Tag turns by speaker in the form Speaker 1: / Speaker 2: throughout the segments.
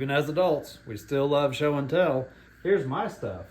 Speaker 1: Even as adults, we still love show and tell. Here's my stuff.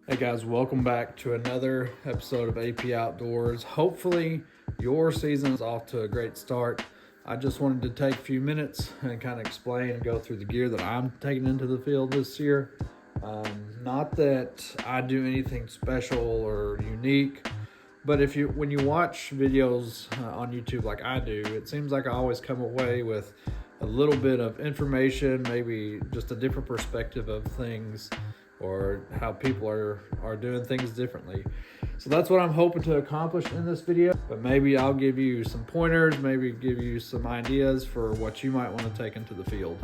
Speaker 1: Hey guys, welcome back to another episode of AP Outdoors. Hopefully your season is off to a great start. I just wanted to take a few minutes and kind of explain and go through the gear that I'm taking into the field this year. Not that I do anything special or unique, but when you watch videos on YouTube like I do, it seems like I always come away with a little bit of information, maybe just a different perspective of things or how people are doing things differently. So that's what I'm hoping to accomplish in this video, but maybe I'll give you some pointers, maybe give you some ideas for what you might want to take into the field.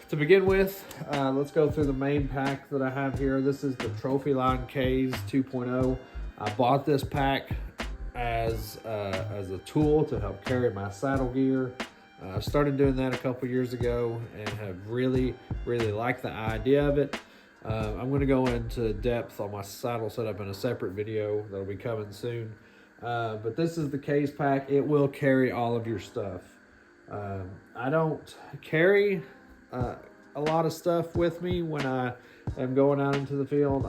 Speaker 1: To begin with, let's go through the main pack that I have here. This is the Trophy Line K's 2.0. I bought this pack as a tool to help carry my saddle gear. I started doing that a couple years ago and have really liked the idea of it. I'm going to go into depth on my saddle setup in a separate video that'll be coming soon. But this is the K's pack. It will carry all of your stuff. I don't carry a lot of stuff with me when I am going out into the field.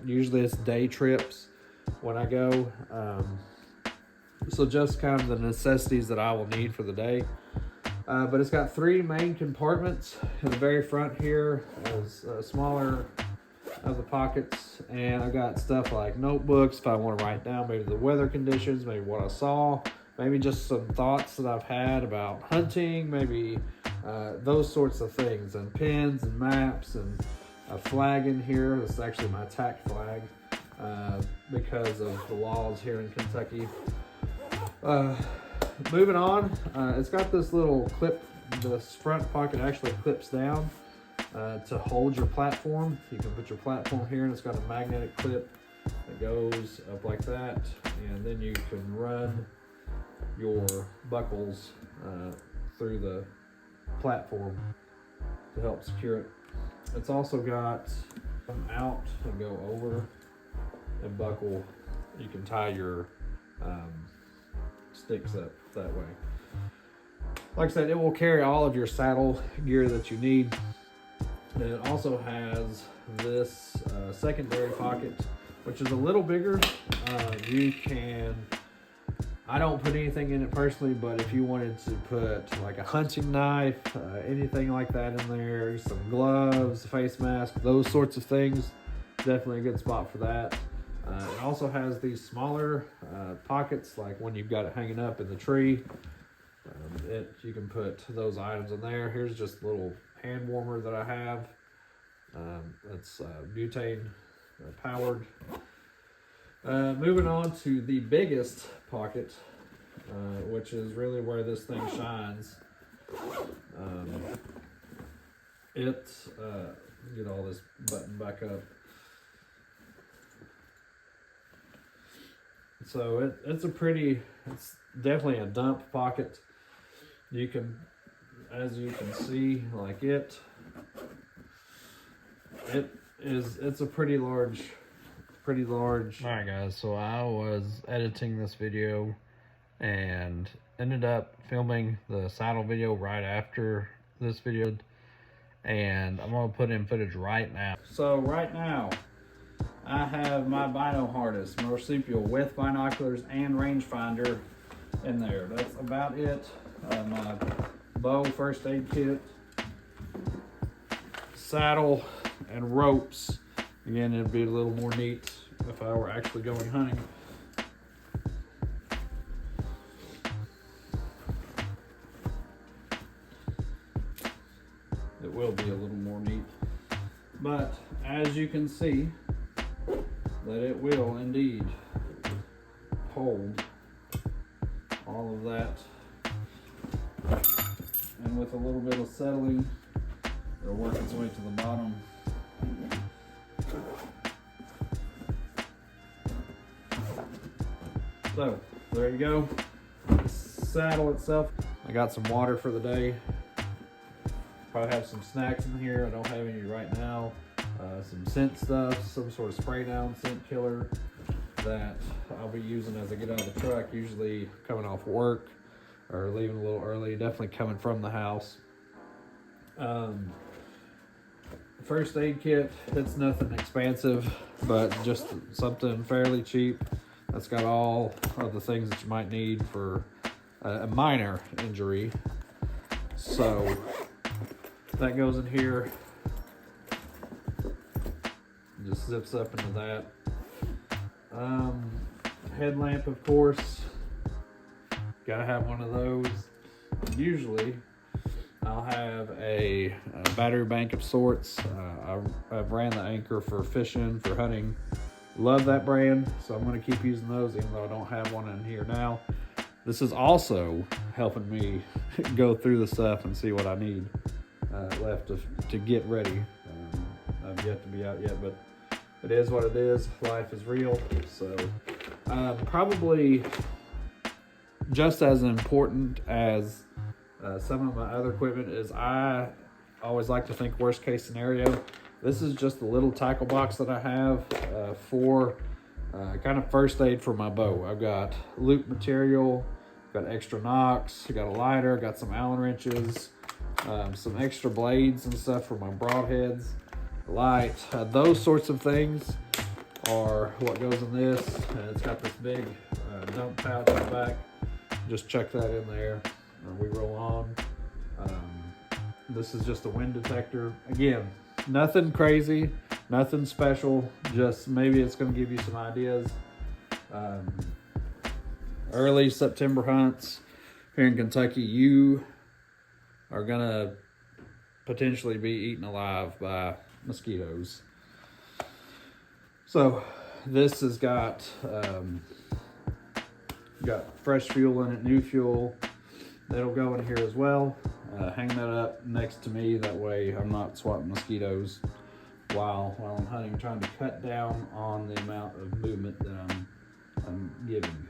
Speaker 1: Usually it's day trips when I go. So just kind of the necessities that I will need for the day. But it's got three main compartments. In the very front here is smaller of the pockets, and I've got stuff like notebooks if I want to write down maybe the weather conditions, maybe what I saw, maybe just some thoughts that I've had about hunting, maybe those sorts of things, and pins and maps, and a flag in here. This is actually my tack flag because of the laws here in Kentucky. Moving on, it's got this little clip. This front pocket actually clips down to hold your platform. You can put your platform here, and it's got a magnetic clip that goes up like that, and then you can run your buckles through the platform to help secure it. It's also got an out and go over and buckle. You can tie your sticks up that way. Like I said, it will carry all of your saddle gear that you need. And it also has this secondary pocket, which is a little bigger. You can, I don't put anything in it personally, but if you wanted to put like a hunting knife, anything like that in there, some gloves, face mask, those sorts of things, definitely a good spot for that. It also has these smaller pockets, like when you've got it hanging up in the tree. You can put those items in there. Here's just a little hand warmer that I have. It's butane powered. Moving on to the biggest pocket, which is really where this thing shines. Get all this button back up. So it's definitely a dump pocket. You can, as you can see, like it's a pretty large. All right guys, so I was editing this video and ended up filming the saddle video right after this video, and I'm gonna put in footage right now. So right now I have my bino harness, marsupial with binoculars and rangefinder in there. That's about it. My bow first aid kit, saddle, and ropes. Again, it'd be a little more neat if I were actually going hunting. It will be a little more neat. But as you can see, that it will indeed hold all of that, and with a little bit of settling, it'll work its way to the bottom. So there you go. The saddle itself. I got some water for the day. Probably have some snacks in here. I don't have any right now. Some scent stuff, some sort of spray down scent killer that I'll be using as I get out of the truck, usually coming off work. or leaving a little early. Definitely coming from the house. First aid kit, it's nothing expensive, but just something fairly cheap that's got all of the things that you might need for a minor injury. So that goes in here, just zips up into that. Headlamp, of course, gotta have one of those. Usually I'll have a battery bank of sorts. I've ran the Anchor for fishing, for hunting. Love that brand, so I'm going to keep using those even though I don't have one in here now. This is also helping me go through the stuff and see what I need left to get ready. I've yet to be out yet, but it is what it is. Life is real. So probably just as important as some of my other equipment is, I always like to think worst case scenario. This is just a little tackle box that I have for kind of first aid for my bow. I've got loop material, got extra nocks, got a lighter, got some Allen wrenches, some extra blades and stuff for my broadheads, light, those sorts of things are what goes in this. It's got this big dump pouch in the back. Just chuck that in there. We roll on. This is just a wind detector. Again, nothing crazy, nothing special. Just maybe it's going to give you some ideas. Early September hunts here in Kentucky, you are going to potentially be eaten alive by mosquitoes. So this has got fresh fuel in it, new fuel. That'll go in here as well. Hang that up next to me, that way I'm not swatting mosquitoes while I'm hunting, trying to cut down on the amount of movement that I'm giving.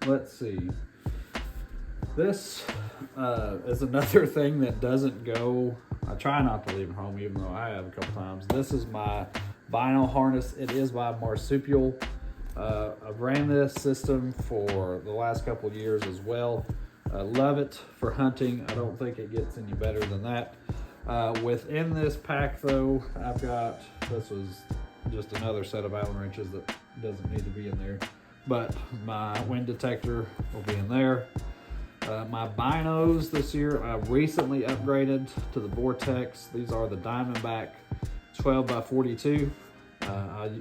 Speaker 1: Let's see. This is another thing that doesn't go. I try not to leave it home, even though I have a couple times. This is my vinyl harness. It is by Marsupial. I've ran this system for the last couple of years as well. I love it for hunting. I don't think it gets any better than that. Within this pack though, I've got, this was just another set of Allen wrenches that doesn't need to be in there, but my wind detector will be in there. My binos this year, I recently upgraded to the Vortex. These are the Diamondback 12x42. I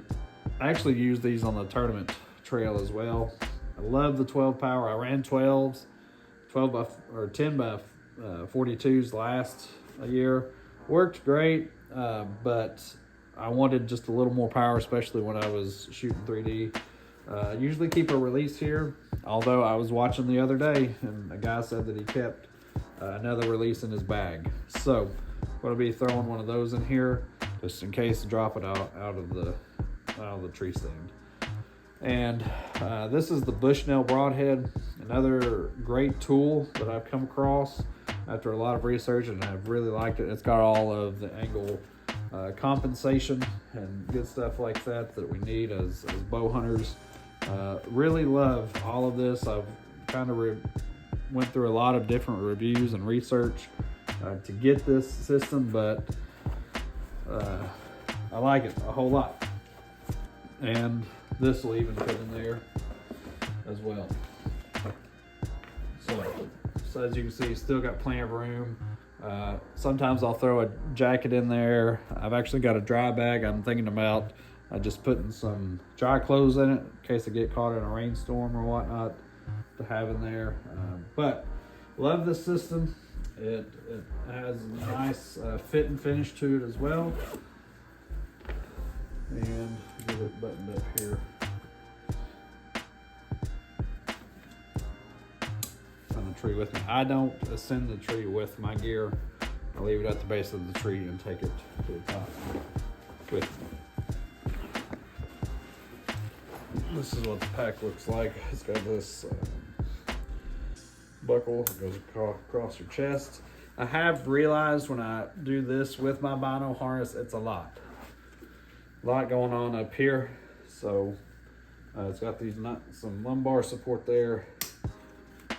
Speaker 1: actually use these on the tournament trail as well. I love the 12 power. I ran 12s, 10 by 42s last year. Worked great, but I wanted just a little more power, especially when I was shooting 3D. I usually keep a release here, although I was watching the other day and a guy said that he kept another release in his bag. So I'm going to be throwing one of those in here just in case to drop it out of the tree stand. And this is the Bushnell broadhead, another great tool that I've come across after a lot of research, and I've really liked it. It's got all of the angle compensation and good stuff like that we need as bow hunters. Really love all of this. I've kind of went through a lot of different reviews and research to get this system, but I like it a whole lot. And this will even fit in there as well. So as you can see, still got plenty of room. Sometimes I'll throw a jacket in there. I've actually got a dry bag. I'm thinking about just putting some dry clothes in it in case I get caught in a rainstorm or whatnot to have in there. But love this system. It has a nice fit and finish to it as well. And get it buttoned up here. On the tree with me. I don't ascend the tree with my gear. I leave it at the base of the tree and take it to the top with me. This is what the pack looks like. It's got this buckle that goes across your chest. I have realized when I do this with my bino harness, it's a lot going on up here. So it's got some lumbar support there,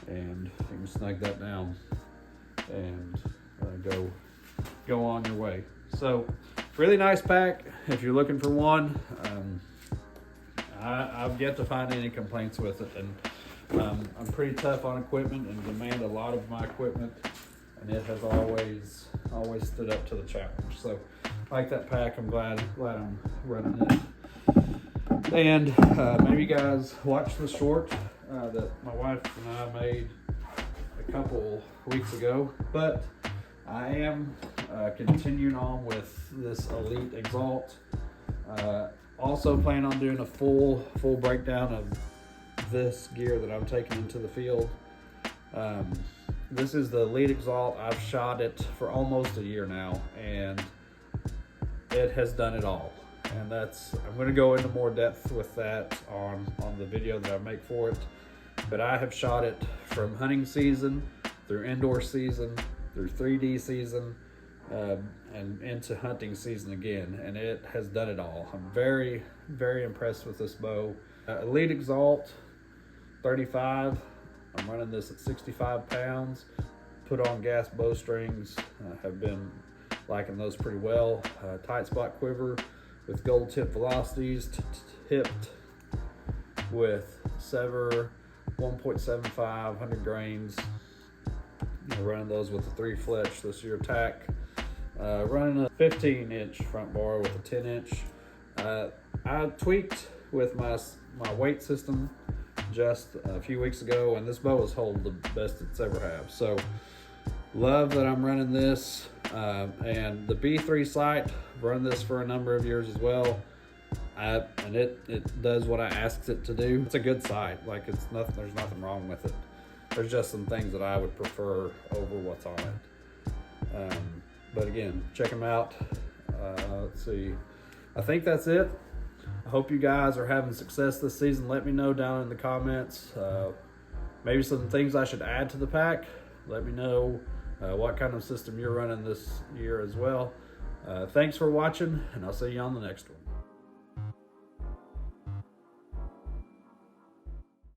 Speaker 1: and you can snug that down and go on your way. So really nice pack if you're looking for one. I've yet to find any complaints with it, and I'm pretty tough on equipment and demand a lot of my equipment, and it has always stood up to the challenge. So like that pack, I'm glad I'm running it. And maybe you guys watched the short that my wife and I made a couple weeks ago, but I am continuing on with this Elite Exalt. Also plan on doing a full breakdown of this gear that I'm taking into the field. This is the Elite Exalt. I've shot it for almost a year now, and it has done it all. And I'm going to go into more depth with that on the video that I make for it. But I have shot it from hunting season through indoor season through 3D season and into hunting season again, and it has done it all. I'm very impressed with this bow. Elite Exalt 35. I'm running this at 65 pounds. Put on gas bowstrings. Have been liking those pretty well. Tight spot quiver with gold tip velocities, tipped with Sever 1.75 100 grains. Running those with a 3 fletch this year tack. Running a 15-inch front bar with a 10-inch. I tweaked with my weight system just a few weeks ago, and this bow has held the best it's ever have. So love that I'm running this. And the B3 sight, I've run this for a number of years as well. And it does what I asked it to do. It's a good sight. Like, there's nothing wrong with it. There's just some things that I would prefer over what's on it. But again, check them out. Let's see. I think that's it. I hope you guys are having success this season. Let me know down in the comments. Maybe some things I should add to the pack. Let me know what kind of system you're running this year as well. Thanks for watching, and I'll see you on the next one.